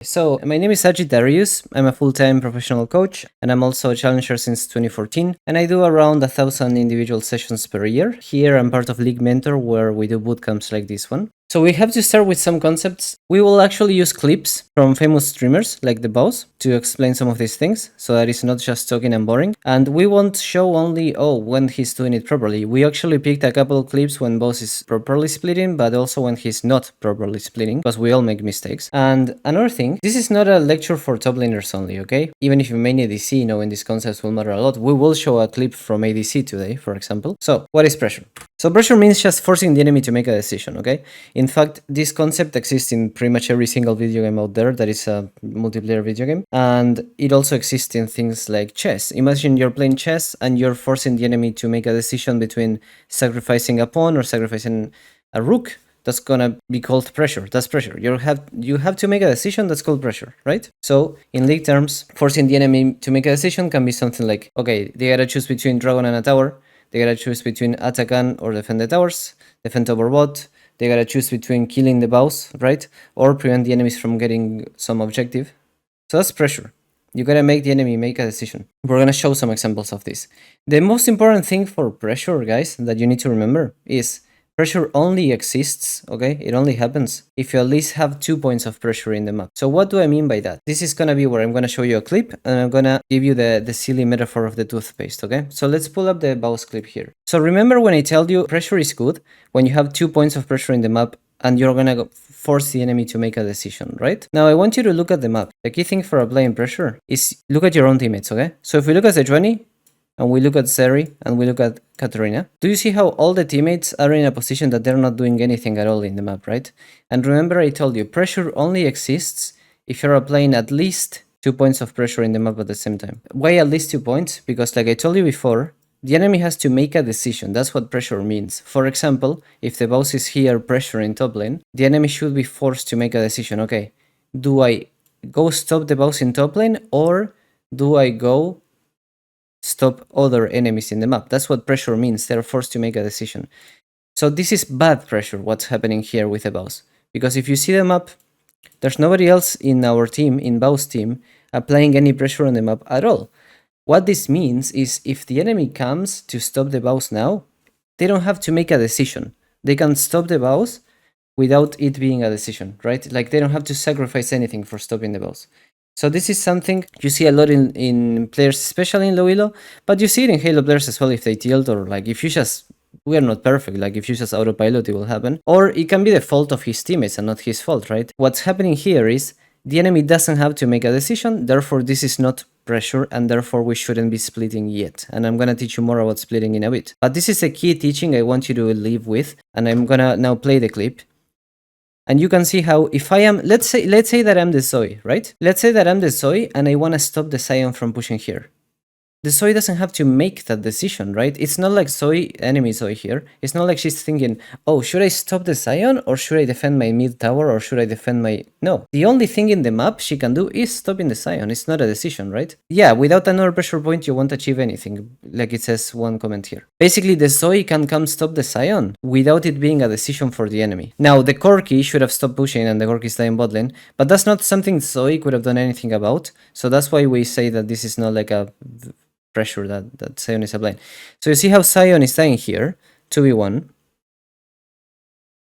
So, my name is Sajid Darius. I'm a full-time professional coach, and I'm also a challenger since 2014, and I do around 1,000 individual sessions per year. Here, I'm part of League Mentor, where we do bootcamps like this one. So we have to start with some concepts. We will actually use clips from famous streamers like the boss to explain some of these things, so that it's not just talking and boring. And we won't show only, when he's doing it properly. We actually picked a couple of clips when boss is properly splitting, but also when he's not properly splitting, because we all make mistakes. And another thing, this is not a lecture for top laners only, okay? Even if you main ADC, knowing these concepts will matter a lot. We will show a clip from ADC today, for example. So, what is pressure? So pressure means just forcing the enemy to make a decision, okay? In fact, this concept exists in pretty much every single video game out there that is a multiplayer video game. And it also exists in things like chess. Imagine you're playing chess and you're forcing the enemy to make a decision between sacrificing a pawn or sacrificing a rook. That's gonna be called pressure. That's pressure. You have to make a decision. That's called pressure, right? So in league terms, forcing the enemy to make a decision can be something like, okay, they gotta choose between dragon and a tower. They gotta choose between attack or defend the towers, defend over bot. They gotta choose between killing the boss, right? Or prevent the enemies from getting some objective. So that's pressure. You gotta make the enemy make a decision. We're gonna show some examples of this. The most important thing for pressure, guys, that you need to remember is pressure only exists, okay? It only happens if you at least have 2 points of pressure in the map. So what do I mean by that? This is gonna be where I'm gonna show you a clip and I'm gonna give you the silly metaphor of the toothpaste, okay? So let's pull up the boss clip here. So remember when I tell you pressure is good when you have 2 points of pressure in the map and you're gonna force the enemy to make a decision, right? Now I want you to look at the map. The key thing for applying pressure is look at your own teammates, okay? So if we look at Sejuani, and we look at Seri, and we look at Katarina, do you see how all the teammates are in a position that they're not doing anything at all in the map, right? And remember I told you, pressure only exists if you're applying at least 2 points of pressure in the map at the same time. Why at least 2 points? Because like I told you before, the enemy has to make a decision. That's what pressure means. For example, if the boss is here pressuring top lane, the enemy should be forced to make a decision. Okay, do I go stop the boss in top lane, or do I go stop other enemies in the map? That's what pressure means. They're forced to make a decision. So this is bad pressure, what's happening here with the boss. Because if you see the map, there's nobody else in our team, in Bao's team, applying any pressure on the map at all. What this means is if the enemy comes to stop the boss now, they don't have to make a decision. They can stop the boss without it being a decision, right? Like they don't have to sacrifice anything for stopping the boss. So this is something you see a lot in players, especially in low elo, but you see it in Halo players as well if they tilt, or like if you just, we are not perfect, like if you just autopilot it will happen. Or it can be the fault of his teammates and not his fault, right? What's happening here is the enemy doesn't have to make a decision, therefore this is not pressure, and therefore we shouldn't be splitting yet. And I'm gonna teach you more about splitting in a bit. But this is a key teaching I want you to leave with, and I'm gonna now play the clip. And you can see how if I am, let's say that I'm the Zoe, right? Let's say that I'm the Zoe and I want to stop the Sion from pushing here. The Zoe doesn't have to make that decision, right? It's not like Zoe, enemy Zoe here. It's not like she's thinking, oh, should I stop the Sion or should I defend my mid tower or should I defend my... No. The only thing in the map she can do is stopping the Sion. It's not a decision, right? Yeah, without another pressure point, you won't achieve anything, like it says one comment here. Basically, the Zoe can come stop the Sion without it being a decision for the enemy. Now, the Corki should have stopped pushing and the Corki's dying bot lane, but that's not something Zoe could have done anything about. So that's why we say that this is not like a pressure that Sion is applying. So you see how Sion is dying here, 2v1.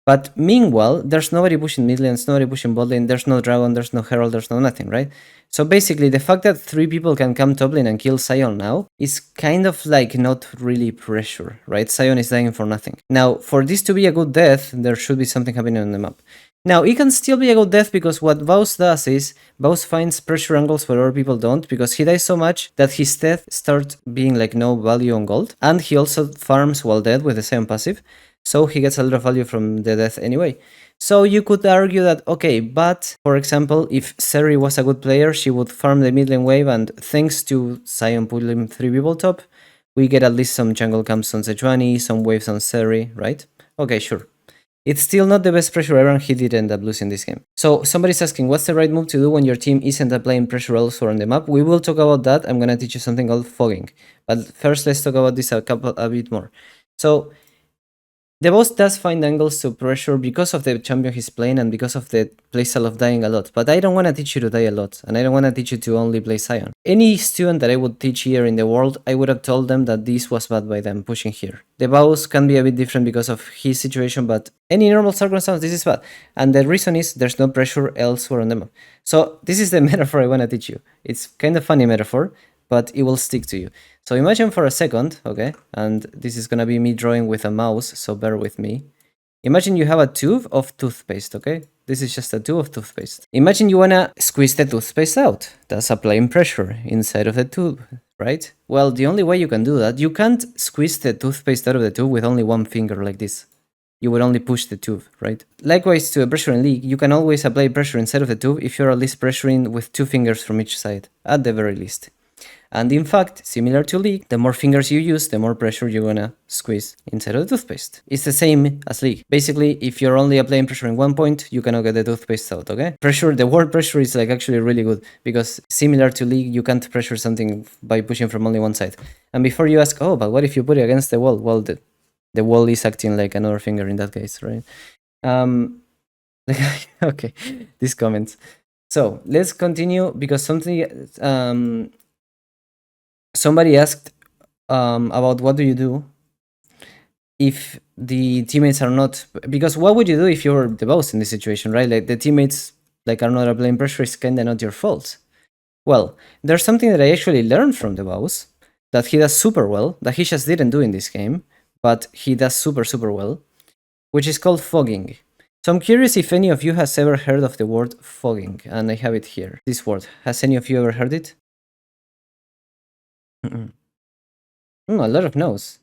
But meanwhile, there's nobody pushing mid lane, there's nobody pushing bot lane, there's no dragon, there's no herald, there's no nothing, right? So basically, the fact that 3 people can come top lane and kill Sion now is kind of like not really pressure, right? Sion is dying for nothing. Now, for this to be a good death, there should be something happening on the map. Now, it can still be a good death because what Baus does is, Baus finds pressure angles where other people don't, because he dies so much that his death starts being like no value on gold, and he also farms while dead with the same passive, so he gets a lot of value from the death anyway. So you could argue that, okay, but, for example, if Seri was a good player, she would farm the mid lane wave, and thanks to Sion pulling 3 people top, we get at least some jungle camps on Sejuani, some waves on Seri, right? Okay, sure. It's still not the best pressure ever, and he did end up losing this game. So somebody's asking, what's the right move to do when your team isn't applying pressure elsewhere on the map? We will talk about that. I'm gonna teach you something called fogging. But first, let's talk about this a bit more. So The boss does find angles to pressure because of the champion he's playing and because of the playstyle of dying a lot, but I don't want to teach you to die a lot, and I don't want to teach you to only play Sion. Any student that I would teach here in the world, I would have told them that this was bad by them pushing here. The boss can be a bit different because of his situation, but any normal circumstance, this is bad. And the reason is there's no pressure elsewhere on the map. So this is the metaphor I want to teach you. It's kind of funny metaphor, but it will stick to you. So imagine for a second, okay, and this is gonna be me drawing with a mouse, so bear with me. Imagine you have a tube of toothpaste, okay? This is just a tube of toothpaste. Imagine you wanna squeeze the toothpaste out. That's applying pressure inside of the tube, right? Well, the only way you can do that, you can't squeeze the toothpaste out of the tube with only one finger like this. You would only push the tube, right? Likewise, to a pressure in League, you can always apply pressure inside of the tube if you're at least pressuring with 2 fingers from each side, at the very least. And in fact, similar to League, the more fingers you use, the more pressure you're gonna squeeze inside of the toothpaste. It's the same as League. Basically, if you're only applying pressure in one point, you cannot get the toothpaste out, okay? Pressure, the word pressure is like actually really good, because similar to League, you can't pressure something by pushing from only one side. And before you ask, oh, but what if you put it against the wall? Well, the wall is acting like another finger in that case, right? Okay, these comments. So let's continue, because somebody asked about what do you do if the teammates are not, because what would you do if you're the boss in this situation, right? Like the teammates like are not applying pressure, is kinda not your fault. Well, there's something that I actually learned from the boss that he does super well, that he just didn't do in this game, but he does super well, which is called fogging. So I'm curious if any of you has ever heard of the word fogging, and I have it here, this word. Has any of you ever heard it? A lot of no's.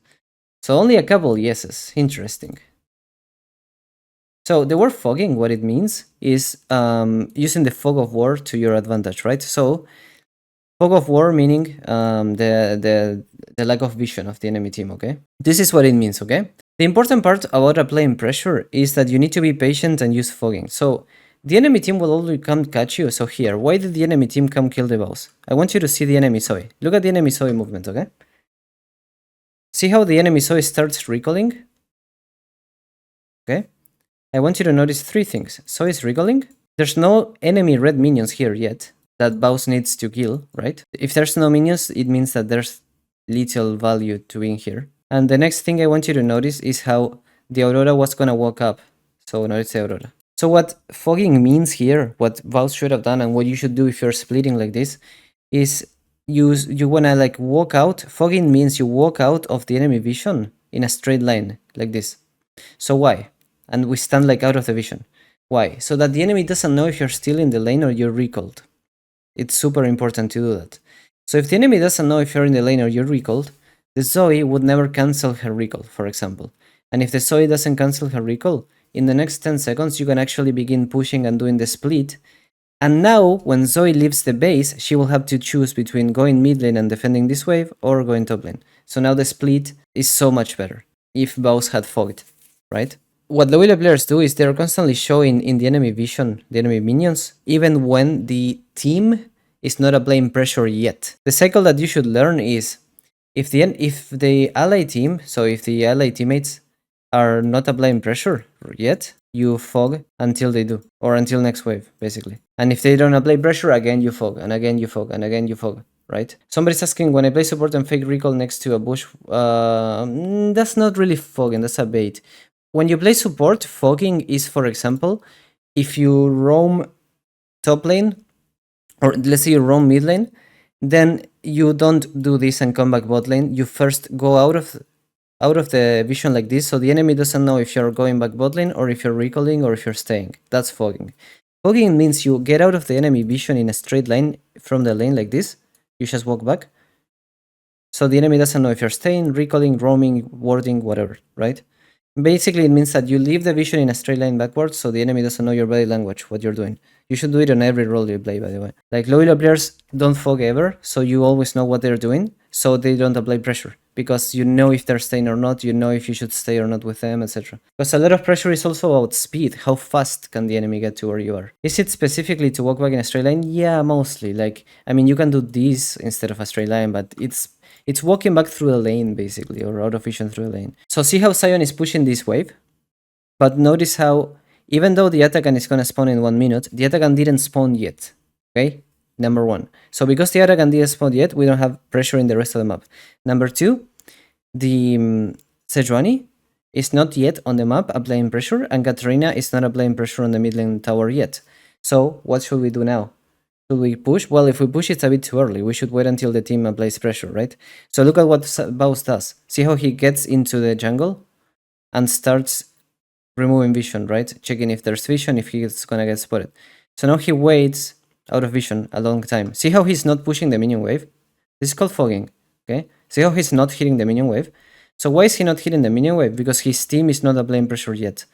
So only a couple yeses. Interesting. So the word fogging, what it means is using the fog of war to your advantage, right? So fog of war meaning the lack of vision of the enemy team, okay? This is what it means, okay? The important part about applying pressure is that you need to be patient and use fogging. So the enemy team will always come catch you. So here, why did the enemy team come kill the boss? I want you to see the enemy Zoe. Look at the enemy Zoe movement, okay? See how the enemy Zoe starts recalling? Okay? I want you to notice 3 things. Zoe is recalling. There's no enemy red minions here yet that boss needs to kill, right? If there's no minions, it means that there's little value to being here. And the next thing I want you to notice is how the Aurora was gonna walk up. So notice the Aurora. So what fogging means here, what Valve should have done and what you should do if you're splitting like this, is you wanna like walk out. Fogging means you walk out of the enemy vision in a straight line, like this. So why? And we stand like out of the vision. Why? So that the enemy doesn't know if you're still in the lane or you're recalled. It's super important to do that. So if the enemy doesn't know if you're in the lane or you're recalled, the Zoe would never cancel her recall, for example. And if the Zoe doesn't cancel her recall, in the next 10 seconds you can actually begin pushing and doing the split. And now, when Zoe leaves the base, she will have to choose between going mid lane and defending this wave or going top lane. So now the split is so much better if both had fogged, right? What low elo players do is they're constantly showing in the enemy vision, the enemy minions, even when the team is not applying pressure yet. The cycle that you should learn is if the ally team, so if the ally teammates are not applying pressure yet, you fog until they do, or until next wave, basically. And if they don't apply pressure, again you fog, and again you fog, and again you fog, right? Somebody's asking, when I play support and fake recall next to a bush, that's not really fogging, that's a bait. When you play support, fogging is, for example, if you roam top lane, or let's say you roam mid lane, then you don't do this and come back bot lane. You first go out of the vision like this, so the enemy doesn't know if you're going back bot lane or if you're recalling or if you're staying. That's fogging. Fogging means you get out of the enemy vision in a straight line from the lane like this. You just walk back. So the enemy doesn't know if you're staying, recalling, roaming, warding, whatever, right? Basically, it means that you leave the vision in a straight line backwards, so the enemy doesn't know your body language, what you're doing. You should do it on every role you play, by the way. Like, low elo players don't fog ever, so you always know what they're doing, so they don't apply pressure. Because you know if they're staying or not, you know if you should stay or not with them, etc. Because a lot of pressure is also about speed. How fast can the enemy get to where you are? Is it specifically to walk back in a straight line? Yeah, mostly. Like, I mean, you can do this instead of a straight line, but It's walking back through the lane, basically, or out of vision through the lane. So see how Sion is pushing this wave? But notice how, even though the Atakan is gonna spawn in 1 minute, the Atakan didn't spawn yet, okay? Number one. So because the Atakan didn't spawn yet, we don't have pressure in the rest of the map. Number two, the Sejuani is not yet on the map applying pressure, and Katarina is not applying pressure on the mid lane tower yet. So what should we do now? Should we push? Well, if we push, it's a bit too early. We should wait until the team applies pressure, right? So look at what Baus does. See how he gets into the jungle and starts removing vision, right? Checking if there's vision, if he's gonna get spotted. So now he waits out of vision a long time. See how he's not pushing the minion wave? This is called fogging, okay? See how he's not hitting the minion wave? So why is he not hitting the minion wave? Because his team is not applying pressure yet.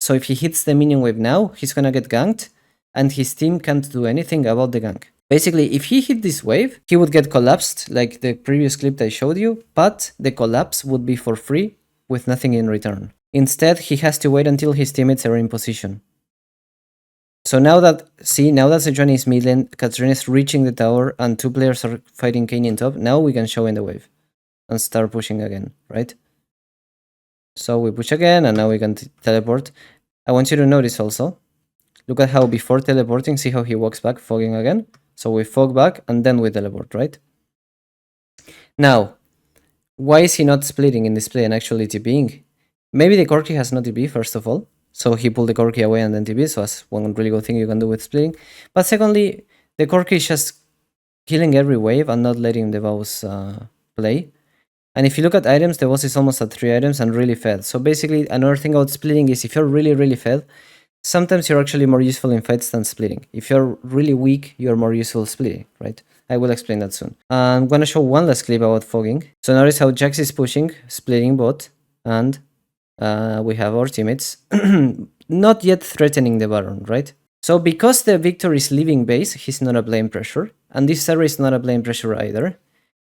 So if he hits the minion wave now, he's gonna get ganked, and his team can't do anything about the gank. Basically, if he hit this wave, he would get collapsed, like the previous clip that I showed you, but the collapse would be for free, with nothing in return. Instead, he has to wait until his teammates are in position. So now that Sejuani is mid lane, Katarina is reaching the tower, and 2 players are fighting Kayn in top, now we can show in the wave and start pushing again, right? So we push again, and now we can teleport. I want you to notice also, look at how before teleporting, see how he walks back, fogging again. So we fog back, and then we teleport, right? Now, why is he not splitting in this play and actually TPing? Maybe the Corki has no TP, first of all. So he pulled the Corki away and then TP, so that's one really good thing you can do with splitting. But secondly, the Corki is just killing every wave and not letting the boss play. And if you look at items, the boss is almost at 3 items and really fed. So basically, another thing about splitting is if you're really fed, sometimes you're actually more useful in fights than splitting. If you're really weak, you're more useful splitting, right? I will explain that soon. I'm gonna show one last clip about fogging. So notice how Jax is pushing, splitting bot, and we have our teammates not yet threatening the Baron, right? So because the Victor is leaving base, he's not applying pressure, and this Sarah is not applying pressure either.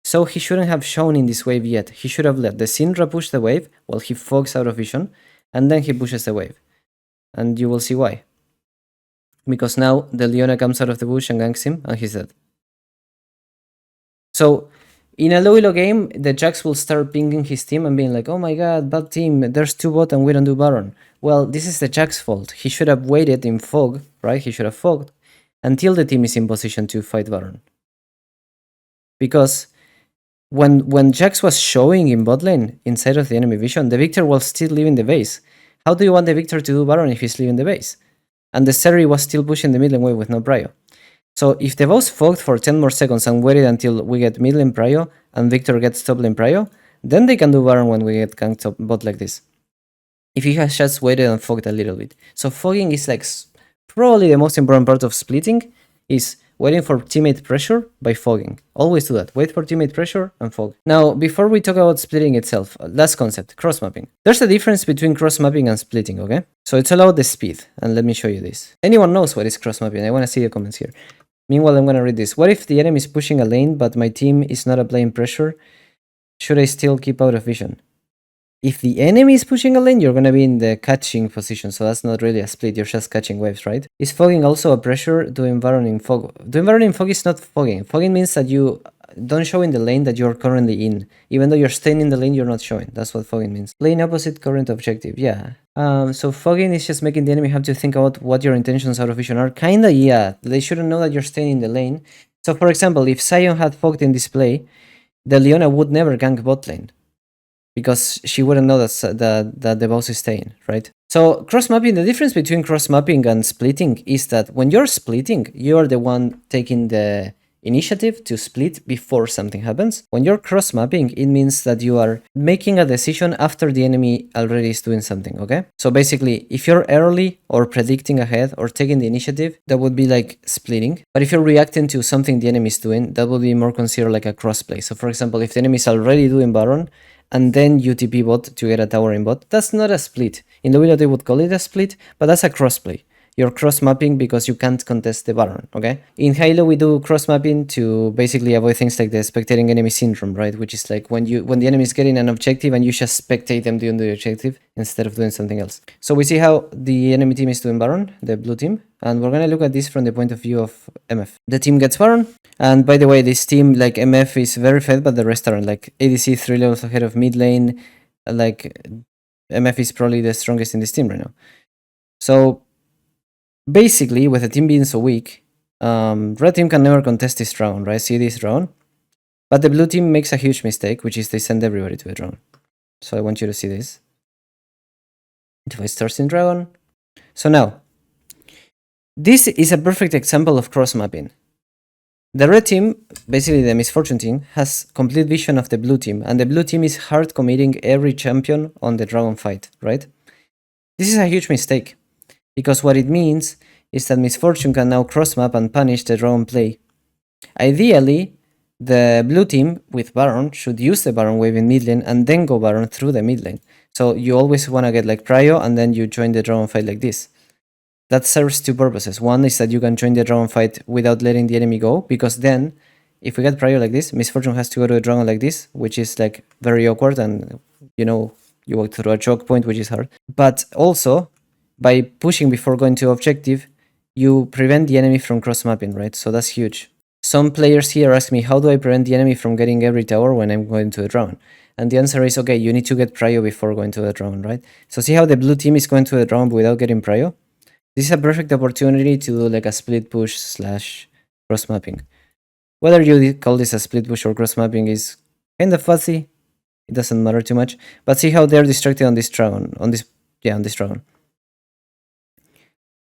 So he shouldn't have shown in this wave yet. He should have let the Syndra push the wave while he fogs out of vision, and then he pushes the wave. And you will see why. Because now the Leona comes out of the bush and ganks him, and he's dead. So in a low elo game, the Jax will start pinging his team and being like, oh my god, bad team, there's 2 bot and we don't do Baron. Well, this is the Jax's fault. He should have waited in fog, right? He should have fogged until the team is in position to fight Baron. Because when Jax was showing in bot lane inside of the enemy vision, the Victor was still leaving the base. How do you want the Victor to do Baron if he's leaving the base? And the Seri was still pushing the mid lane wave with no prio. So if the boss fogged for 10 more seconds and waited until we get mid lane prio and Victor gets top lane prio, then they can do Baron when we get ganked top bot like this. If he has just waited and fogged a little bit. So fogging is like probably the most important part of splitting, is waiting for teammate pressure by fogging. Always do that. Wait for teammate pressure and fog. Now, before we talk about splitting itself, last concept, cross-mapping. There's a difference between cross-mapping and splitting, okay? So it's all about the speed, and let me show you this. Anyone knows what is cross-mapping? I want to see the comments here. Meanwhile, I'm going to read this. What if the enemy is pushing a lane, but my team is not applying pressure? Should I still keep out of vision? If the enemy is pushing a lane, you're going to be in the catching position, so that's not really a split, you're just catching waves, right? Is fogging also a pressure? Doing Baron in fog? Doing Baron in fog is not fogging. Fogging means that you don't show in the lane that you're currently in. Even though you're staying in the lane, you're not showing. That's what fogging means. Lane opposite current objective, yeah. So fogging is just making the enemy have to think about what your intentions out of vision are. Kinda, yeah. They shouldn't know that you're staying in the lane. So for example, if Sion had fogged in this play, the Leona would never gank bot lane, because she wouldn't know that the boss is staying, right? So cross-mapping, the difference between cross-mapping and splitting is that when you're splitting, you're the one taking the initiative to split before something happens. When you're cross-mapping, it means that you are making a decision after the enemy already is doing something, okay? So basically, if you're early or predicting ahead or taking the initiative, that would be like splitting. But if you're reacting to something the enemy is doing, that would be more considered like a cross-play. So for example, if the enemy is already doing Baron, and then you TP bot to get a tower in bot, that's not a split. In the window they would call it a split, but that's a crossplay. you're cross-mapping because you can't contest the Baron, okay? In Halo, we do cross-mapping to basically avoid things like the spectating enemy syndrome, right? Which is like when the enemy is getting an objective and you just spectate them doing the objective instead of doing something else. So we see how the enemy team is doing Baron, the blue team, and we're gonna look at this from the point of view of MF. The team gets Baron, and by the way, this team, like MF, is very fed, but the rest aren't. Like ADC 3 levels ahead of mid lane, like MF is probably the strongest in this team right now. So basically, with the team being so weak, red team can never contest this round, right? See this round? But the blue team makes a huge mistake, which is they send everybody to the dragon. So I want you to see this. Device starts in dragon. So now, this is a perfect example of cross-mapping. The red team, basically the misfortune team, has complete vision of the blue team, and the blue team is hard committing every champion on the dragon fight, right? This is a huge mistake, because what it means is that misfortune can now cross-map and punish the dragon play. Ideally, the blue team with Baron should use the Baron wave in mid lane and then go Baron through the mid lane. So you always want to get like prio and then you join the dragon fight like this. That serves two purposes. One is that you can join the dragon fight without letting the enemy go, because then if we get prio like this, misfortune has to go to a dragon like this, which is like very awkward, and you walk through a choke point, which is hard. But also, by pushing before going to objective, you prevent the enemy from cross-mapping, right? So that's huge. Some players here ask me, how do I prevent the enemy from getting every tower when I'm going to the dragon? And the answer is, okay, you need to get prio before going to the dragon, right? So see how the blue team is going to the dragon without getting prio? This is a perfect opportunity to do like a split push / cross-mapping. Whether you call this a split push or cross-mapping is kind of fuzzy. It doesn't matter too much. But see how they're distracted on this dragon, on this dragon.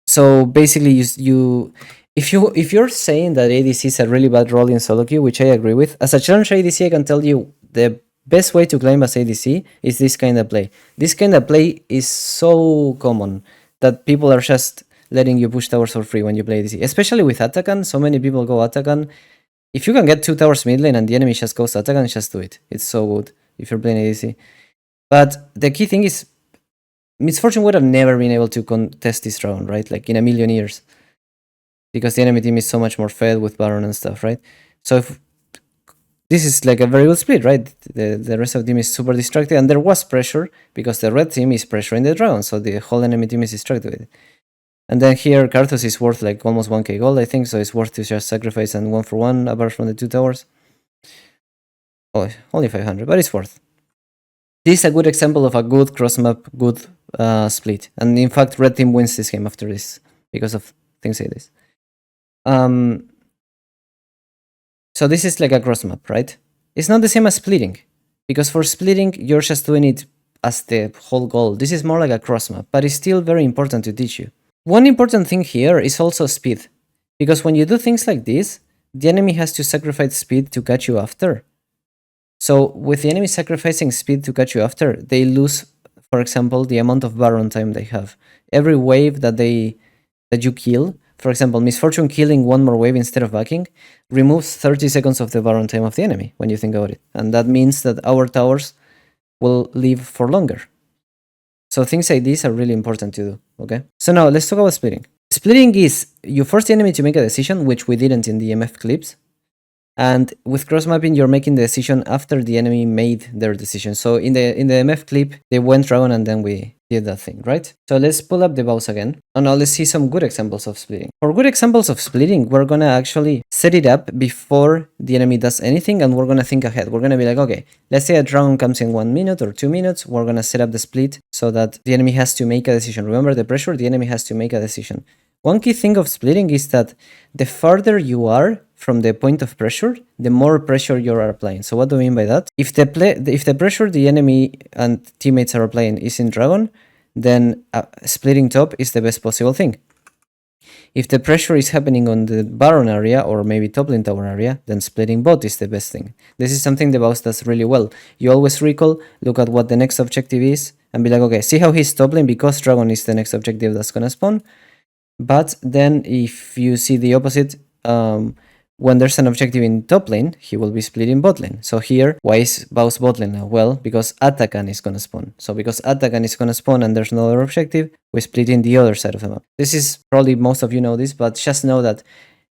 So basically, if you're saying that ADC is a really bad role in solo queue, which I agree with, as a challenger ADC, I can tell you the best way to claim as ADC is this kind of play. This kind of play is so common that people are just letting you push towers for free when you play ADC, especially with Atakan. So many people go Atakan. If you can get 2 towers mid lane and the enemy just goes Atakan, just do it. It's so good if you're playing ADC. But the key thing is, misfortune would have never been able to contest this round, right? Like in a million years. Because the enemy team is so much more fed with Baron and stuff, right? So if this is like a very good split, right? The rest of the team is super distracted, and there was pressure because the red team is pressuring the dragon, so the whole enemy team is distracted with it. And then here, Karthus is worth like almost 1k gold, I think, so it's worth to just sacrifice and 1-for-1 apart from the 2 towers. Oh, only 500, but it's worth. This is a good example of a good cross-map, good split. And in fact, red team wins this game after this because of things like this. So this is like a cross map, right? It's not the same as splitting, because for splitting, you're just doing it as the whole goal. This is more like a cross map, but it's still very important to teach you. One important thing here is also speed, because when you do things like this, the enemy has to sacrifice speed to catch you after. So with the enemy sacrificing speed to catch you after, they lose, for example, the amount of Baron time they have. Every wave that you kill, for example, misfortune killing one more wave instead of backing, removes 30 seconds of the Baron time of the enemy, when you think about it. And that means that our towers will live for longer. So things like these are really important to do, okay? So now let's talk about splitting. Splitting is, you force the enemy to make a decision, which we didn't in the MF clips. And with cross-mapping, you're making the decision after the enemy made their decision. So in the MF clip, they went dragon and then we did that thing, right? So let's pull up the bows again. And now let's see some good examples of splitting. For good examples of splitting, we're gonna actually set it up before the enemy does anything, and we're gonna think ahead. We're gonna be like, okay, let's say a dragon comes in 1 minute or 2 minutes. We're gonna set up the split so that the enemy has to make a decision. Remember the pressure, the enemy has to make a decision. One key thing of splitting is that the farther you are from the point of pressure, the more pressure you are applying. So what do I mean by that? If the pressure the enemy and teammates are applying is in dragon, then splitting top is the best possible thing. If the pressure is happening on the Baron area or maybe top lane tower area, then splitting bot is the best thing. This is something the boss does really well. You always recall, look at what the next objective is, and be like, okay, see how he's top lane because dragon is the next objective that's gonna spawn. But then if you see the opposite, when there's an objective in top lane, he will be splitting bot lane. So here, why is Bao's bot lane now? Well, because Atakan is gonna spawn. So because Atakan is gonna spawn and there's no other objective, we split in the other side of the map. This is probably most of you know this, but just know that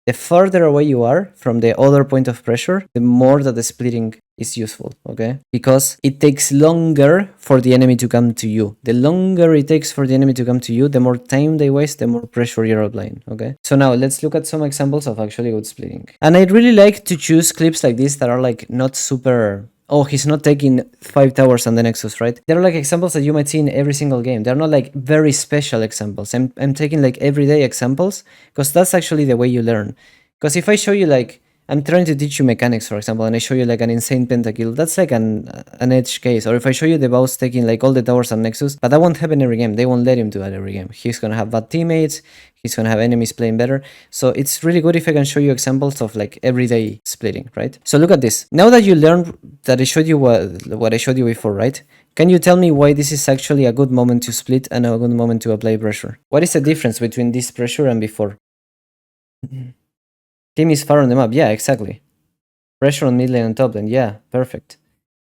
the further away you are from the other point of pressure, the more that the splitting is useful, okay? Because it takes longer for the enemy to come to you. The longer it takes for the enemy to come to you, the more time they waste, the more pressure you're applying, okay? So now let's look at some examples of actually good splitting. And I'd really like to choose clips like this that are like not super... Oh, he's not taking 5 towers on the Nexus, right? They're like examples that you might see in every single game. They're not like very special examples. I'm taking like everyday examples because that's actually the way you learn. Because if I show you like, I'm trying to teach you mechanics, for example, and I show you like an insane pentakill, that's like an edge case. Or if I show you the boss taking like all the towers on Nexus, but that won't happen every game. They won't let him do that every game. He's gonna have bad teammates, he's gonna have enemies playing better. So it's really good if I can show you examples of like everyday splitting, right? So look at this. Now that you learned that I showed you what I showed you before, right? Can you tell me why this is actually a good moment to split and a good moment to apply pressure? What is the difference between this pressure and before? Team is far on the map. Yeah, exactly. Pressure on mid lane and top lane. Yeah, perfect.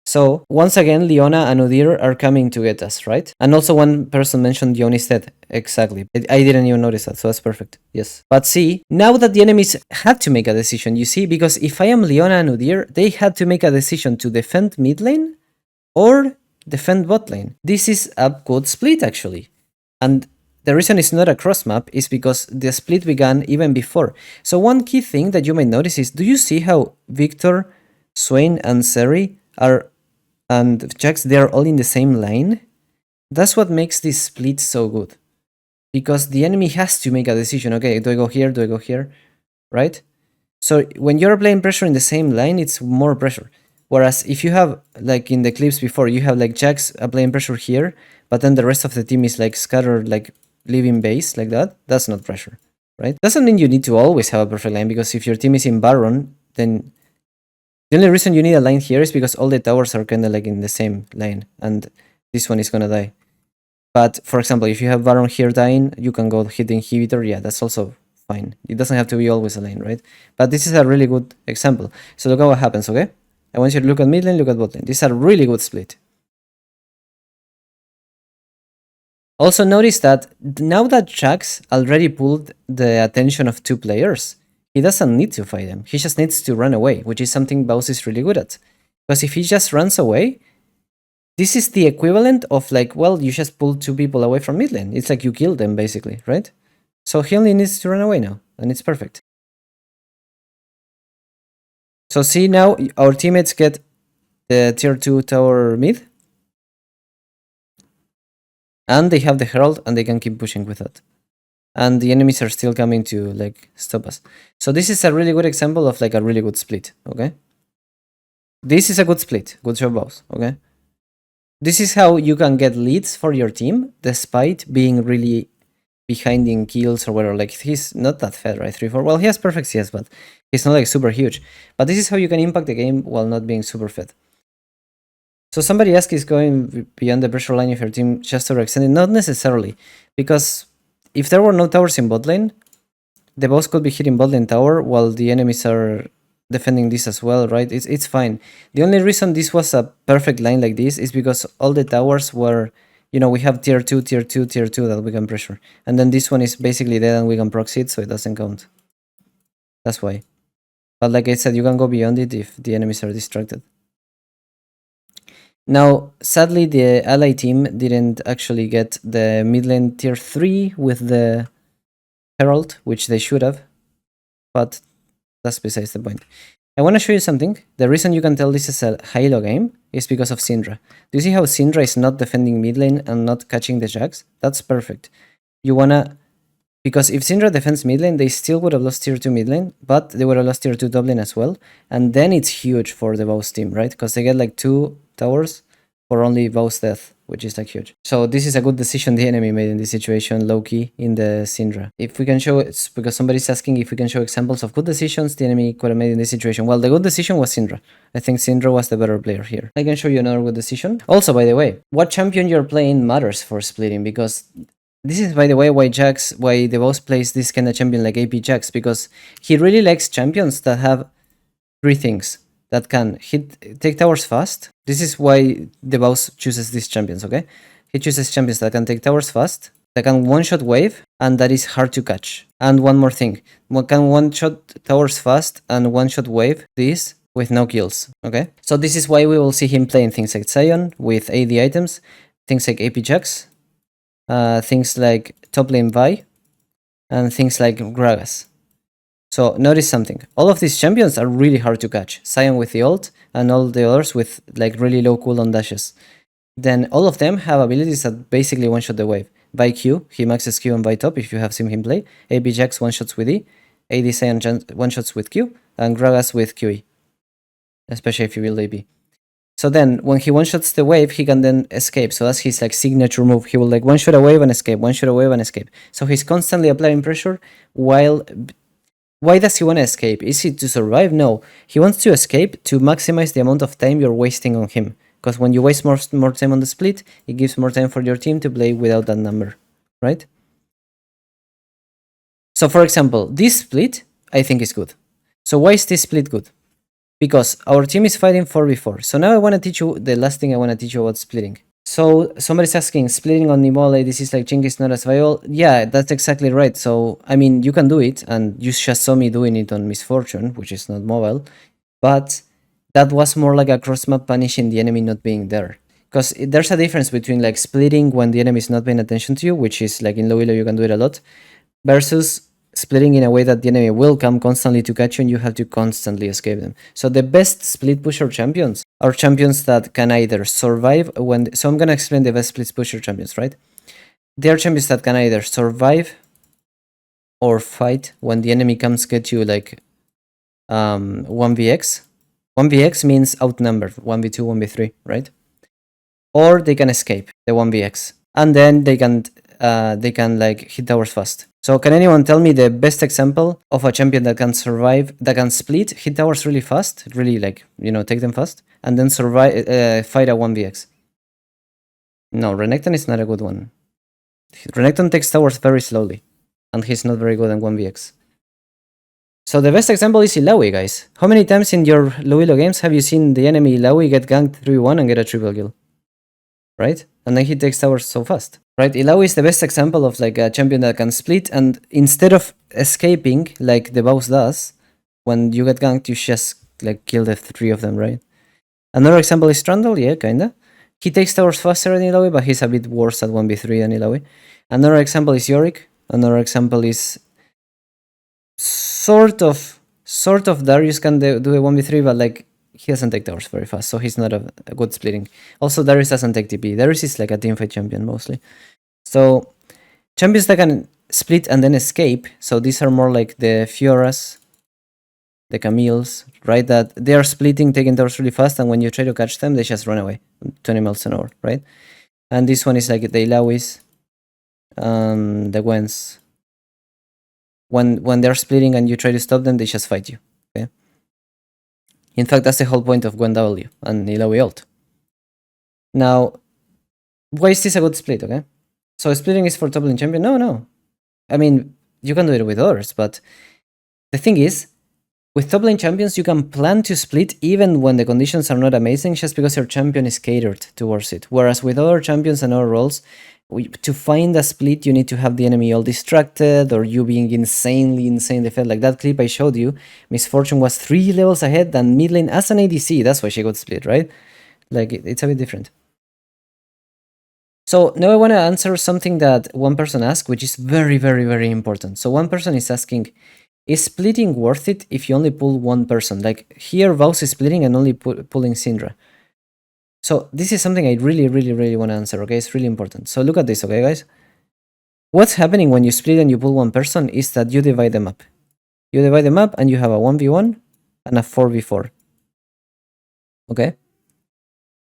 So, once again, Leona and Udyr are coming to get us, right? And also one person mentioned Yoni's dead. Exactly. I didn't even notice that, so that's perfect. Yes. But see, now that the enemies had to make a decision, you see, because if I am Leona and Udyr, they had to make a decision to defend mid lane or defend bot lane. This is a good split, actually. And the reason it's not a cross map is because the split began even before. So one key thing that you might notice is, do you see how Victor, Swain, and Seri and Jax, they are all in the same line? That's what makes this split so good. Because the enemy has to make a decision. Okay, do I go here? Do I go here? Right? So when you're applying pressure in the same line, it's more pressure. Whereas if you have, like in the clips before, you have like Jax applying pressure here, but then the rest of the team is like scattered, like leaving base like that, that's not pressure, right? Doesn't mean you need to always have a perfect line, because if your team is in Baron, then the only reason you need a line here is because all the towers are kind of like in the same line, and this one is gonna die. But for example, if you have Baron here dying, you can go hit the inhibitor. Yeah, that's also fine. It doesn't have to be always a lane, right? But this is a really good example. So look at what happens, okay? I want you to look at mid lane, look at bot lane. This is a really good split. Also notice that now that Jax already pulled the attention of 2 players, he doesn't need to fight them. He just needs to run away, which is something Baus is really good at. Because if he just runs away, this is the equivalent of like, well, you just pulled 2 people away from mid lane. It's like you killed them, basically, right? So he only needs to run away now, and it's perfect. So see, now our teammates get the tier 2 tower mid, and they have the herald, and they can keep pushing with that. And the enemies are still coming to like stop us. So this is a really good example of like a really good split, okay? This is a good split. Good job, boss, okay? This is how you can get leads for your team despite being really behind in kills or whatever. Like, he's not that fed, right? 3-4. Well, he has perfect CS, but he's not like super huge. But this is how you can impact the game while not being super fed. So somebody asked, is going beyond the pressure line if your team just overextended? Not necessarily, because if there were no towers in bot lane, the boss could be hitting bot lane tower while the enemies are defending this as well, right? It's fine. The only reason this was a perfect line like this is because all the towers were, you know, we have tier 2, tier 2, tier 2 that we can pressure. And then this one is basically dead and we can proxy it, so it doesn't count. That's why. But like I said, you can go beyond it if the enemies are distracted. Now, sadly, the ally team didn't actually get the mid lane tier 3 with the Herald, which they should have, but that's besides the point. I want to show you something. The reason you can tell this is a Halo game is because of Syndra. Do you see how Syndra is not defending mid lane and not catching the Jax? That's perfect. You wanna... Because if Syndra defends mid lane, they still would have lost tier 2 mid lane, but they would have lost tier 2 top lane as well. And then it's huge for the Baus team, right? Because they get like 2 towers for only Baus death, which is like huge. So this is a good decision the enemy made in this situation, low-key, in the Syndra. If we can show, it's because somebody's asking if we can show examples of good decisions the enemy could have made in this situation. Well, the good decision was Syndra. I think Syndra was the better player here. I can show you another good decision. Also, by the way, what champion you're playing matters for splitting, because This is, by the way, why the boss plays this kind of champion like AP Jax, because he really likes champions that have three things that can take towers fast. This is why the boss chooses these champions, okay? He chooses champions that can take towers fast, that can one-shot wave, and that is hard to catch. And one more thing, can one-shot towers fast and one-shot wave this with no kills, okay? So this is why we will see him playing things like Sion with AD items, things like AP Jax, things like top lane Vi, and things like Gragas. So notice something. All of these champions are really hard to catch. Sion with the ult, and all the others with like really low cooldown dashes. Then all of them have abilities that basically one-shot the wave. Vi Q, he maxes Q on Vi top if you have seen him play. AB Jax one-shots with E. AD Sion one-shots with Q. And Gragas with QE. Especially if you build AB. So then, when he one-shots the wave, he can then escape. So that's his like signature move. He will like one-shot a wave and escape, one-shot a wave and escape. So he's constantly applying pressure while... Why does he want to escape? Is it to survive? No. He wants to escape to maximize the amount of time you're wasting on him. Because when you waste more time on the split, it gives more time for your team to play without that number, right? So for example, this split, I think is good. So why is this split good? Because our team is fighting 4v4. So now I want to teach you the last thing I want to teach you about splitting. So somebody's asking, splitting on Nimole, this is like Jink is not as viable. Yeah, that's exactly right. So, I mean, you can do it, and you just saw me doing it on Misfortune, which is not mobile. But that was more like a cross-map punishing the enemy not being there. Because there's a difference between like splitting when the enemy is not paying attention to you, which is like in low elo you can do it a lot, versus splitting in a way that the enemy will come constantly to catch you and you have to constantly escape them. So the best split pusher champions are champions that can either survive when... So I'm gonna explain the best split pusher champions, right? They are champions that can either survive or fight when the enemy comes get you like 1vx. 1vx means outnumbered, 1v2, 1v3, right? Or they can escape the 1vx. And then they can like hit towers fast. So can anyone tell me the best example of a champion that can survive, that can split, hit towers really fast, really like, you know, take them fast, and then survive, fight a 1vx? No, Renekton is not a good one. Renekton takes towers very slowly, and he's not very good at 1vx. So the best example is Illaoi, guys. How many times in your low elo games have you seen the enemy Illaoi get ganked 3v1 and get a triple kill? Right? And then he takes towers so fast. Right, Illaoi is the best example of like a champion that can split, and instead of escaping like the boss does, when you get ganked, you just like kill the three of them, right? Another example is Trundle, yeah, kinda. He takes towers faster than Illaoi, but he's a bit worse at 1v3 than Illaoi. Another example is Yorick. Another example is sort of Darius can do a 1v3, but like he doesn't take towers very fast, so he's not a good splitting. Also, Darius doesn't take TP. Darius is like a teamfight champion mostly. So champions that can split and then escape, so these are more like the Fioras, the Camille's, right? That they are splitting, taking towers really fast, and when you try to catch them, they just run away, 20 miles an hour, right? And this one is like the Illaois, the Gwens. When they're splitting and you try to stop them, they just fight you, okay? In fact, that's the whole point of Gwen W and Illaoi ult. Now, why is this a good split, okay? So splitting is for top lane champion? No. I mean, you can do it with others, but the thing is, with top lane champions, you can plan to split even when the conditions are not amazing, just because your champion is catered towards it. Whereas with other champions and other roles, to find a split, you need to have the enemy all distracted, or you being insanely fed. Like that clip I showed you, Misfortune was 3 levels ahead than mid lane as an ADC. That's why she got split, right? Like, it's a bit different. So now I want to answer something that one person asked, which is very important. So one person is asking, is splitting worth it if you only pull one person? Like here, Vaus is splitting and only pulling Syndra. So this is something I really want to answer, okay? It's really important. So look at this, okay, guys? What's happening when you split and you pull one person is that you divide them up. You divide them up and you have a 1v1 and a 4v4. Okay?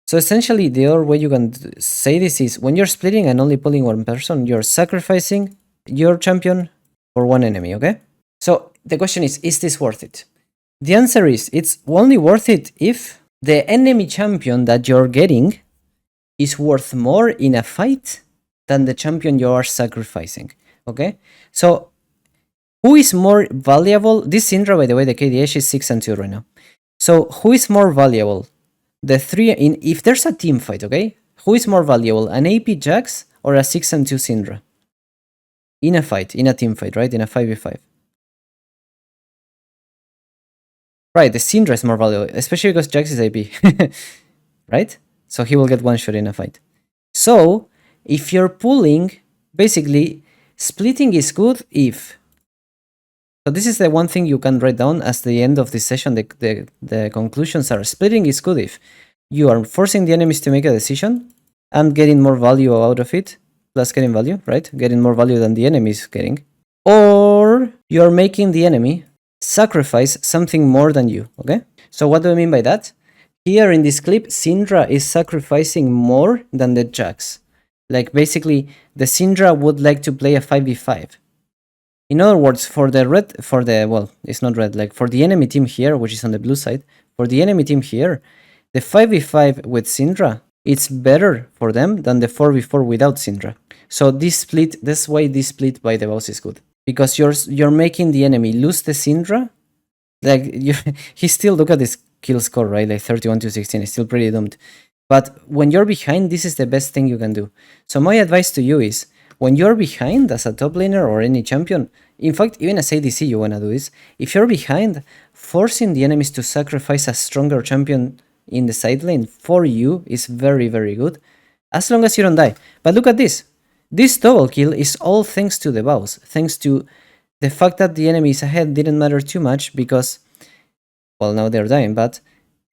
So essentially, the other way you can say this is, when you're splitting and only pulling one person, you're sacrificing your champion for one enemy, okay? So the question is this worth it? The answer is, it's only worth it if the enemy champion that you're getting is worth more in a fight than the champion you are sacrificing. Okay, so who is more valuable? This Syndra, by the way, the KDH is 6 and 2 right now. So who is more valuable? The three in if there's a team fight, okay? Who is more valuable, an AP Jax or a 6 and 2 Syndra? In a fight, in a team fight, right? In a 5v5. Right, the Syndra is more valuable, especially because Jax is AP. Right? So he will get one shot in a fight. So if you're pulling, basically, splitting is good if. So this is the one thing you can write down as the end of this session. The conclusions are splitting is good if you are forcing the enemies to make a decision and getting more value out of it, plus getting value, right? Getting more value than the enemy is getting. Or you're making the enemy sacrifice something more than you, okay? So what do I mean by that? Here in this clip, Syndra is sacrificing more than the Jax. Like basically, the Syndra would like to play a 5v5. In other words, for the well, it's not red, like for the enemy team here, which is on the blue side, for the enemy team here, the 5v5 with Syndra, it's better for them than the 4v4 without Syndra. So this split, that's why this split by the boss is good. Because you're making the enemy lose the Syndra. Like, he still, look at this kill score, right? Like 31 to 16, it's still pretty doomed. But when you're behind, this is the best thing you can do. So my advice to you is, when you're behind as a top laner or any champion, in fact, even as ADC you wanna do is, if you're behind, forcing the enemies to sacrifice a stronger champion in the side lane for you is very, very good, as long as you don't die. But look at this. This double kill is all thanks to the bows, thanks to the fact that the enemies ahead didn't matter too much because, well, now they're dying, but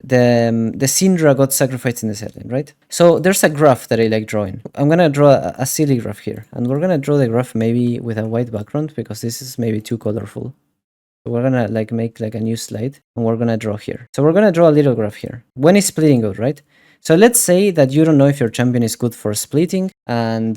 the Syndra got sacrificed in the setting, right? So there's a graph that I like drawing. I'm gonna draw a silly graph here, and we're gonna draw the graph maybe with a white background because this is maybe too colorful. So we're gonna like make like a new slide, and we're gonna draw here. So we're gonna draw a little graph here. When is splitting good, right? So let's say that you don't know if your champion is good for splitting, and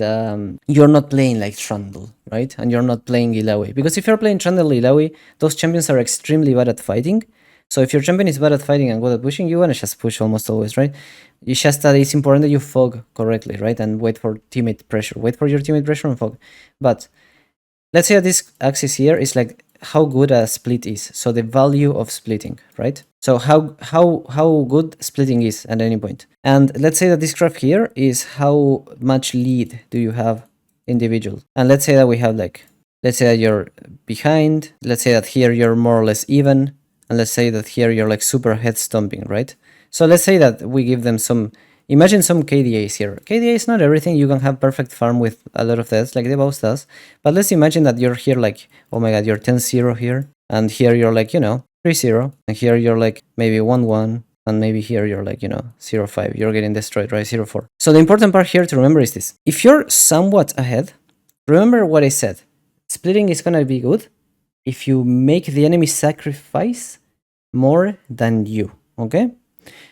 you're not playing like Trundle, right? And you're not playing Illaoi, because if you're playing Trundle Illaoi, those champions are extremely bad at fighting. So if your champion is bad at fighting and good at pushing, you wanna just push almost always, right? It's just that it's important that you fog correctly, right? And wait for teammate pressure. Wait for your teammate pressure and fog. But let's say that this axis here is like how good a split is. So the value of splitting, right? So how good splitting is at any point. And let's say that this graph here is how much lead do you have individual. And let's say that we have like, let's say that you're behind. Let's say that here you're more or less even. And let's say that here you're like super head stomping, right? So let's say that we give them some, imagine some KDAs here. KDA is not everything, you can have perfect farm with a lot of deaths like the boss does. But let's imagine that you're here like, oh my god, you're 10-0 here. And here you're like, you know, 3-0. And here you're like maybe 1-1. And maybe here you're like, you know, 0-5. You're getting destroyed, right? 0-4. So the important part here to remember is this. If you're somewhat ahead, remember what I said. Splitting is gonna be good if you make the enemy sacrifice more than you, okay?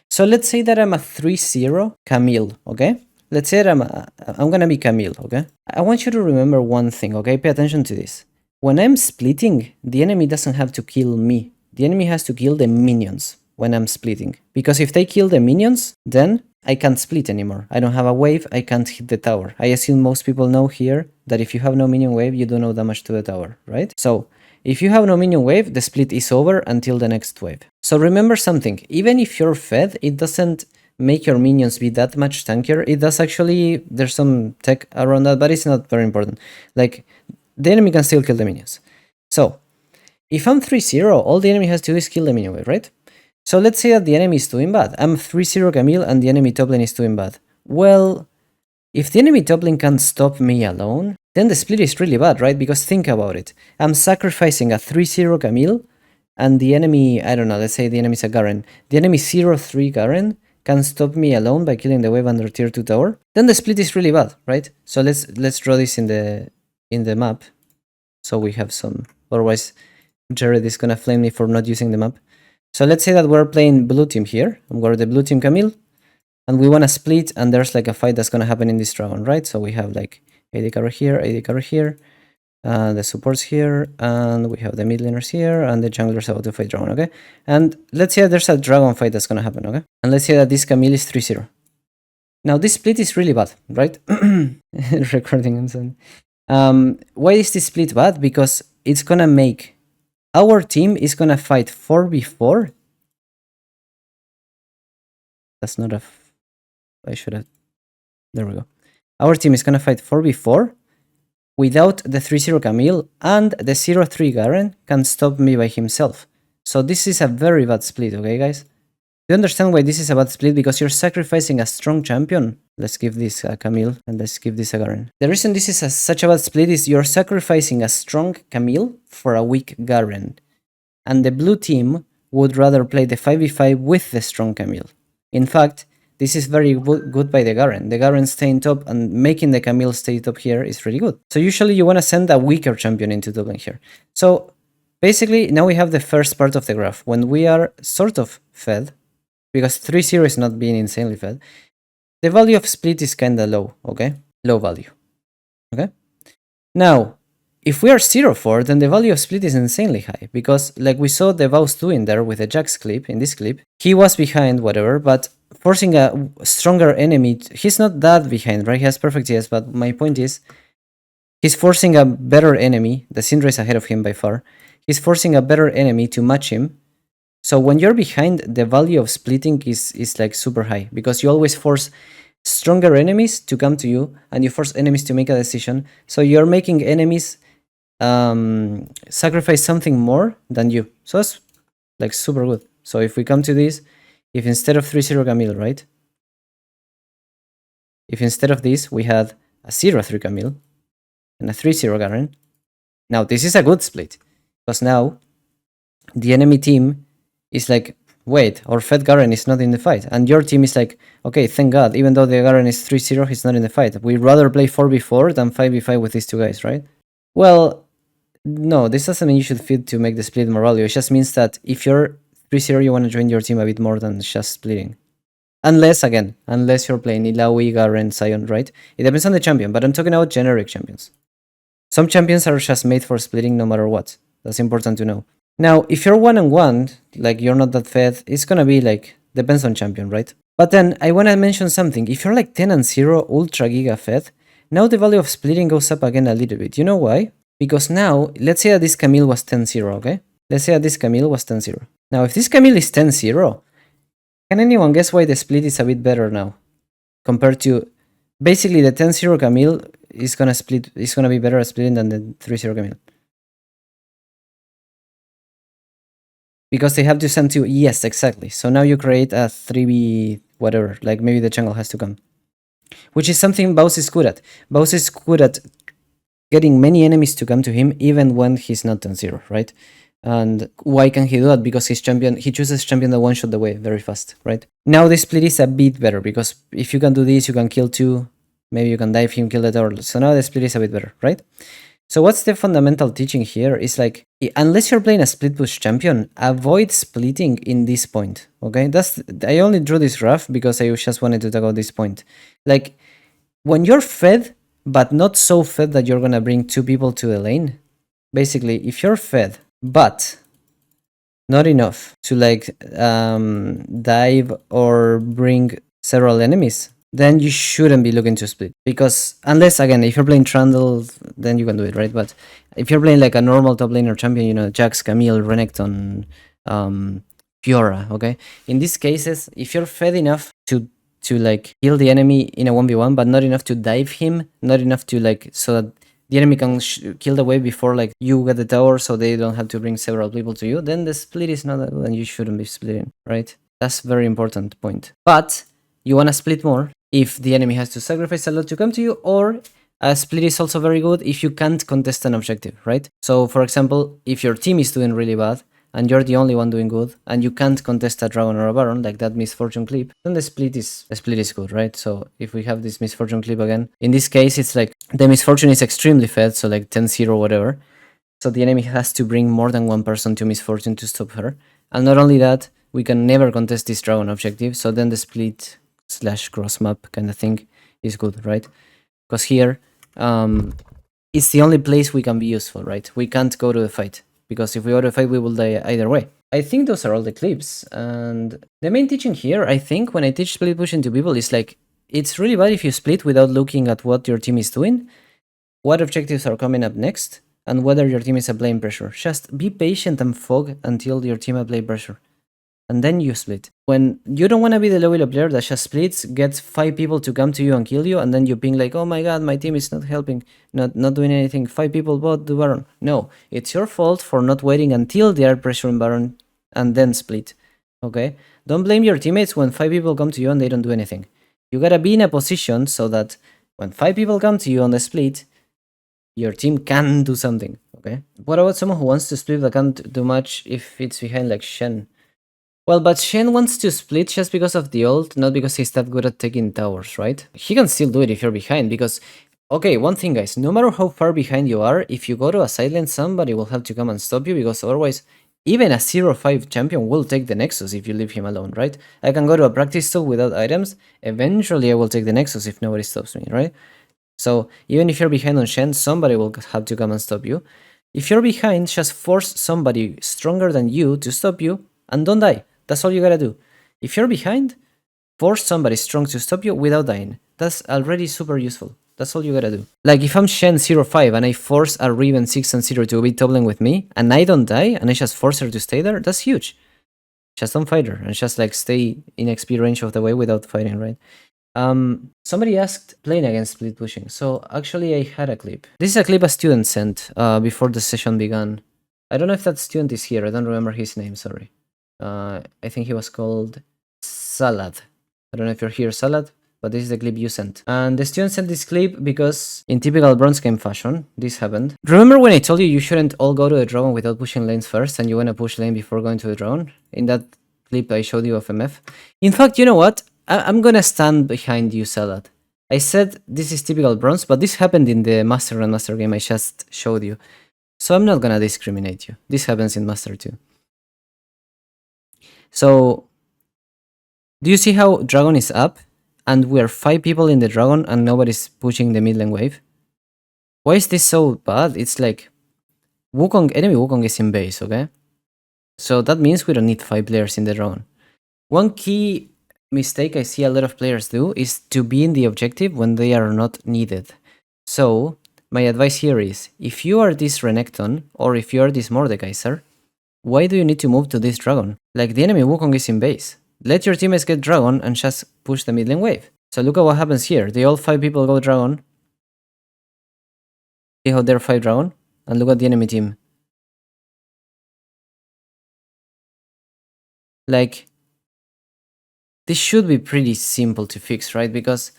So let's say that I'm a 3-0 Camille, okay? Let's say that I'm gonna be Camille, okay? I want you to remember one thing, okay? Pay attention to this. When I'm splitting, the enemy doesn't have to kill me. The enemy has to kill the minions when I'm splitting. Because if they kill the minions, then I can't split anymore. I don't have a wave, I can't hit the tower. I assume most people know here that if you have no minion wave, you do no damage to the tower, right? So if you have no minion wave, the split is over until the next wave. So remember something, even if you're fed, it doesn't make your minions be that much tankier. It does actually, there's some tech around that, but it's not very important. Like, the enemy can still kill the minions. So, if I'm 3-0, all the enemy has to do is kill the minion wave, right? So let's say that the enemy is doing bad. I'm 3-0 Camille and the enemy top lane is doing bad. Well, if the enemy top lane can stop me alone, then the split is really bad, right? Because think about it. I'm sacrificing a 3-0 Camille, and the enemy, I don't know, let's say the enemy is a Garen. The enemy 0-3 Garen can stop me alone by killing the wave under tier 2 tower. Then the split is really bad, right? So let's draw this in the map. So we have some, otherwise Jared is gonna flame me for not using the map. So let's say that we're playing blue team here, and we're the blue team Camille, and we wanna split, and there's like a fight that's gonna happen in this dragon, right? So we have like AD carry here, AD carry here, the supports here, and we have the mid laners here, and the junglers about to fight dragon, okay? And let's say there's a dragon fight that's gonna happen, okay? And let's say that this Camille is 3-0. Now this split is really bad, right? Recording and so on. Why is this split bad? Because it's gonna make our team is gonna fight 4v4. That's not a. I should have. There we go. Our team is gonna fight 4v4 without the 3-0 Camille, and the 0-3 Garen can stop me by himself. So this is a very bad split, okay guys? Do you understand why this is a bad split? Because you're sacrificing a strong champion. Let's give this a Camille, and let's give this a Garen. The reason this is such a bad split is you're sacrificing a strong Camille for a weak Garen. And the blue team would rather play the 5v5 with the strong Camille. In fact, this is very good by the Garen. The Garen staying top and making the Camille stay top here is really good. So usually you want to send a weaker champion into top lane here. So basically now we have the first part of the graph. When we are sort of fed, because 3-0 is not being insanely fed, the value of split is kinda low, okay? Low value, okay? Now, if we are 0-4, then the value of split is insanely high, because like we saw the Vaus doing there with the Jax clip, in this clip, he was behind, whatever, but forcing a stronger enemy, he's not that behind, right? He has perfect CS, but my point is, he's forcing a better enemy, the Syndra is ahead of him by far, he's forcing a better enemy to match him. So when you're behind, the value of splitting is like super high, because you always force stronger enemies to come to you, and you force enemies to make a decision, so you're making enemies sacrifice something more than you. So that's like super good. So if we come to this, if instead of 3-0 Camille, right? If instead of this we had a 0-3 Camille and a 3-0 Garen, now this is a good split, because now the enemy team is like, wait, our fed Garen is not in the fight, and your team is like, okay, thank God, even though the Garen is 3-0, he's not in the fight. We'd rather play 4v4 than 5v5 with these two guys, right? Well, no, this doesn't mean you should feed to make the split more value. It just means that if you're 3-0, you want to join your team a bit more than just splitting. Unless you're playing Illaoi, Garen, Sion, right? It depends on the champion, but I'm talking about generic champions. Some champions are just made for splitting no matter what. That's important to know. Now, if you're 1-on-1, like you're not that fed, it's gonna be like, depends on champion, right? But then, I wanna mention something. If you're like 10-0, ultra giga fed, now the value of splitting goes up again a little bit. You know why? Because now, let's say that this Camille was 10-0, okay? Let's say that this Camille was 10-0. Now, if this Camille is 10-0, can anyone guess why the split is a bit better now? Compared to, basically the 10-0 Camille is gonna be better at splitting than the 3-0 Camille. Because they have to send to, yes, exactly. So now you create a 3v whatever, like maybe the jungle has to come. Which is something Vaus is good at. Vaus is good at getting many enemies to come to him even when he's not 10-0, right? And why can he do that? Because his champion, he chooses champion that one-shot away very fast, right? Now the split is a bit better, because if you can do this, you can kill two, maybe you can dive him, kill the tower. So now the split is a bit better, right? So what's the fundamental teaching here is like, unless you're playing a split push champion, avoid splitting in this point, okay? I only drew this graph because I just wanted to talk about this point. Like, when you're fed, but not so fed that you're gonna bring two people to the lane, basically, if you're fed, but not enough to like dive or bring several enemies, then you shouldn't be looking to split. Because unless, again, if you're playing Trundle, then you can do it, right? But if you're playing like a normal top laner champion, you know, Jax, Camille, Renekton, Fiora, okay? In these cases, if you're fed enough to like kill the enemy in a 1v1, but not enough to dive him, not enough to like, so that the enemy can kill the wave before like you get the tower, so they don't have to bring several people to you, then the split is not that good and you shouldn't be splitting, right? That's a very important point. But you want to split more if the enemy has to sacrifice a lot to come to you, or a split is also very good if you can't contest an objective, right? So for example, if your team is doing really bad and you're the only one doing good and you can't contest a dragon or a baron, like that misfortune clip, then the split is good, right? So if we have this misfortune clip again, in this case it's like the misfortune is extremely fed, so like 10-0 whatever, so the enemy has to bring more than one person to misfortune to stop her. And not only that, we can never contest this dragon objective, so then the split / cross map kind of thing is good, right? Because here it's the only place we can be useful, right? We can't go to the fight, because if we go to the fight we will die either way. I think those are all the clips, and the main teaching here, I think, when I teach split pushing to people is like, it's really bad if you split without looking at what your team is doing, what objectives are coming up next, and whether your team is applying pressure. Just be patient and fog until your team apply pressure, and then you split. When you don't want to be the low elo player that just splits, gets 5 people to come to you and kill you, and then you ping like, oh my god, my team is not helping, not doing anything, 5 people bought the Baron. No, it's your fault for not waiting until they are pressuring Baron and then split. Okay? Don't blame your teammates when 5 people come to you and they don't do anything. You gotta be in a position so that when 5 people come to you on the split, your team can do something. Okay? What about someone who wants to split but can't do much if it's behind like Shen? Well, but Shen wants to split just because of the ult, not because he's that good at taking towers, right? He can still do it if you're behind, because... Okay, one thing guys, no matter how far behind you are, if you go to a side lane, somebody will have to come and stop you, because otherwise, even a 0-5 champion will take the Nexus if you leave him alone, right? I can go to a practice tool without items, eventually I will take the Nexus if nobody stops me, right? So, even if you're behind on Shen, somebody will have to come and stop you. If you're behind, just force somebody stronger than you to stop you, and don't die. That's all you gotta do. If you're behind, force somebody strong to stop you without dying. That's already super useful. That's all you gotta do. Like if I'm Shen 05 and I force a Riven 6 and 0 to be top lane with me, and I don't die, and I just force her to stay there, that's huge. Just don't fight her, and just like stay in XP range of the way without fighting, right? Somebody asked playing against split pushing. So actually I had a clip. This is a clip a student sent before the session began. I don't know if that student is here. I don't remember his name, sorry. I think he was called Salad. I don't know if you're here, Salad, but this is the clip you sent. And the student sent this clip because in typical bronze game fashion, this happened. Remember when I told you you shouldn't all go to the dragon without pushing lanes first, and you want to push lane before going to the dragon? In that clip I showed you of MF. In fact, you know what? I'm gonna stand behind you, Salad. I said this is typical bronze, but this happened in the Master and Master game I just showed you. So I'm not gonna discriminate you. This happens in Master too. So, do you see how Dragon is up, and we're 5 people in the Dragon and nobody's pushing the mid lane wave? Why is this so bad? It's like, Wukong, enemy Wukong is in base, okay? So that means we don't need 5 players in the Dragon. One key mistake I see a lot of players do is to be in the objective when they are not needed. So, my advice here is, if you are this Renekton, or if you are this Mordekaiser, why do you need to move to this dragon? Like, the enemy Wukong is in base. Let your teammates get dragon and just push the mid lane wave. So look at what happens here. They all 5 people go dragon. See how they're 5 dragon? And look at the enemy team. Like, this should be pretty simple to fix, right? Because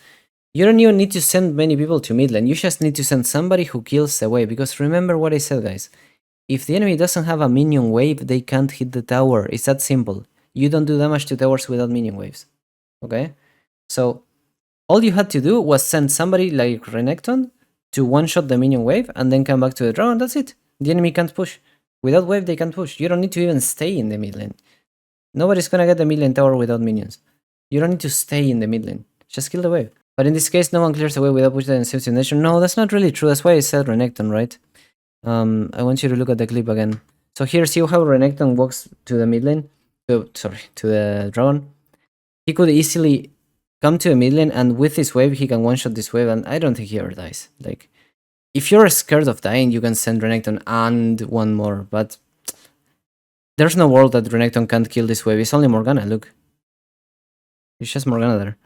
you don't even need to send many people to mid lane. You just need to send somebody who kills the wave. Because remember what I said, guys. If the enemy doesn't have a minion wave, they can't hit the tower. It's that simple. You don't do damage to towers without minion waves. Okay? So, all you had to do was send somebody like Renekton to one-shot the minion wave and then come back to the dragon. That's it. The enemy can't push. Without wave, they can't push. You don't need to even stay in the mid lane. Nobody's gonna get the mid lane tower without minions. You don't need to stay in the mid lane. Just kill the wave. But in this case, no one clears the wave without pushing the safety nation. No, that's not really true. That's why I said Renekton, right? I want you to look at the clip again. So here, see how Renekton walks to the mid lane? To the dragon. He could easily come to a mid lane, and with this wave, he can one-shot this wave, and I don't think he ever dies. Like, if you're scared of dying, you can send Renekton and one more, but there's no world that Renekton can't kill this wave. It's only Morgana, look. It's just Morgana there.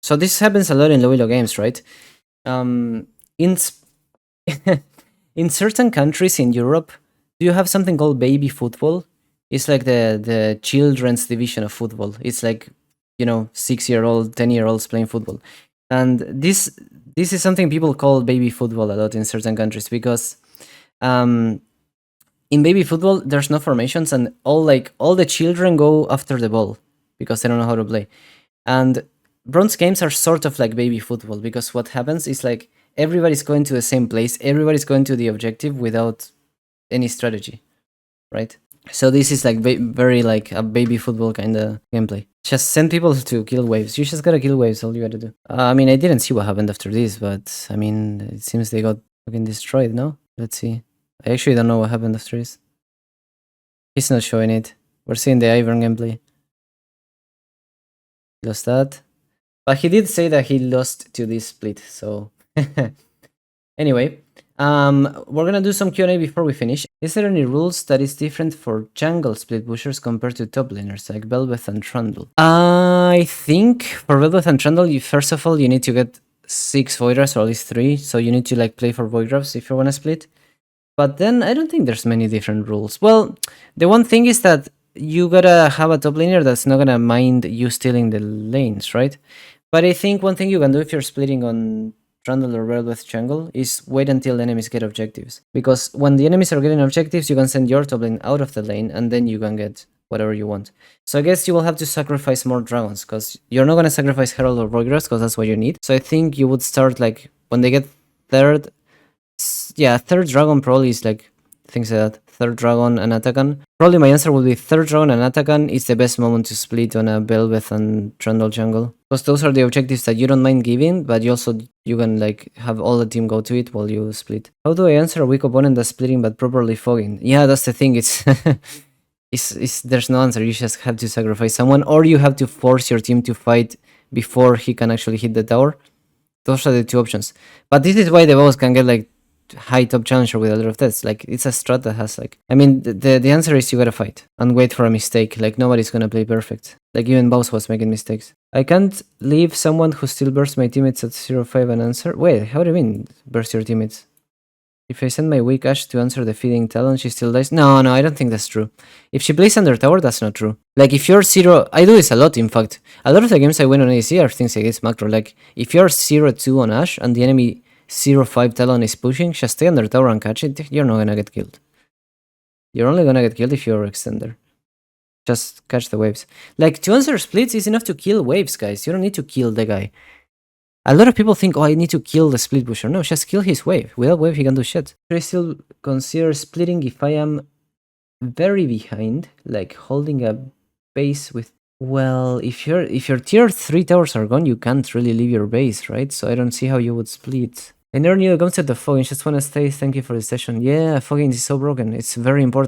So this happens a lot in low elo games, right? In in certain countries in Europe, do you have something called baby football? It's like the children's division of football. It's like, you know, 6-year-old, 10-year-olds playing football. And this is something people call baby football a lot in certain countries, because in baby football there's no formations, and all the children go after the ball because they don't know how to play. And bronze games are sort of like baby football, because what happens is like everybody's going to the same place, everybody's going to the objective without any strategy, right? So this is like very like a baby football kind of gameplay. Just send people to kill waves. You just gotta kill waves, all you gotta do. I mean, I didn't see what happened after this, but I mean, it seems they got fucking destroyed, no? Let's see. I actually don't know what happened after this. He's not showing it. We're seeing the Ivern gameplay. Lost that. But he did say that he lost to this split, so anyway, we're gonna do some Q&A before we finish. Is there any rules that is different for jungle split pushers compared to top laners like Velvet and Trundle? I think for Velvet and Trundle, first of all, you need to get 6 Voidras or at least 3, so you need to like play for Voidras if you wanna split. But then I don't think there's many different rules. Well, the one thing is that you gotta have a top laner that's not gonna mind you stealing the lanes, right? But I think one thing you can do if you're splitting on Trundle or Velvet jungle is wait until enemies get objectives. Because when the enemies are getting objectives, you can send your top lane out of the lane and then you can get whatever you want. So I guess you will have to sacrifice more dragons because you're not gonna sacrifice Herald or Voidras because that's what you need. So I think you would start like when they get third. Yeah, third dragon probably is like things like that. Third dragon and Atakan. Probably my answer will be third dragon and Atakan is the best moment to split on a Velvet and Trundle jungle. Because those are the objectives that you don't mind giving, but you can like have all the team go to it while you split. How do I answer a weak opponent that's splitting but properly fogging? Yeah, that's the thing. It's there's no answer. You just have to sacrifice someone, or you have to force your team to fight before he can actually hit the tower. Those are the two options. But this is why the boss can get like high top challenger with a lot of deaths. Like it's a strat that has like, I mean, the answer is you gotta fight and wait for a mistake. Like nobody's gonna play perfect. Like even boss was making mistakes. I can't leave someone who still bursts my teammates at 0-5 an answer. Wait, how do you mean burst your teammates? If I send my weak Ashe to answer the feeding talon, she still dies? No, I don't think that's true. If she plays under tower, that's not true. Like, if you're 0... I do this a lot, in fact. A lot of the games I win on ADC are things against macro. Like, if you're 0-2 on Ashe, and the enemy 0-5 talon is pushing, just stay under tower and catch it, you're not gonna get killed. You're only gonna get killed if you're extender. Just catch the waves. Like, to answer splits is enough to kill waves, guys. You don't need to kill the guy. A lot of people think, oh, I need to kill the split pusher. No, just kill his wave. Without wave, he can do shit. I still consider splitting if I am very behind, like holding a base with... Well, if your tier 3 towers are gone, you can't really leave your base, right? So I don't see how you would split. I never knew the concept of fogging. Just want to say thank you for the session. Yeah, fogging is so broken. It's very important.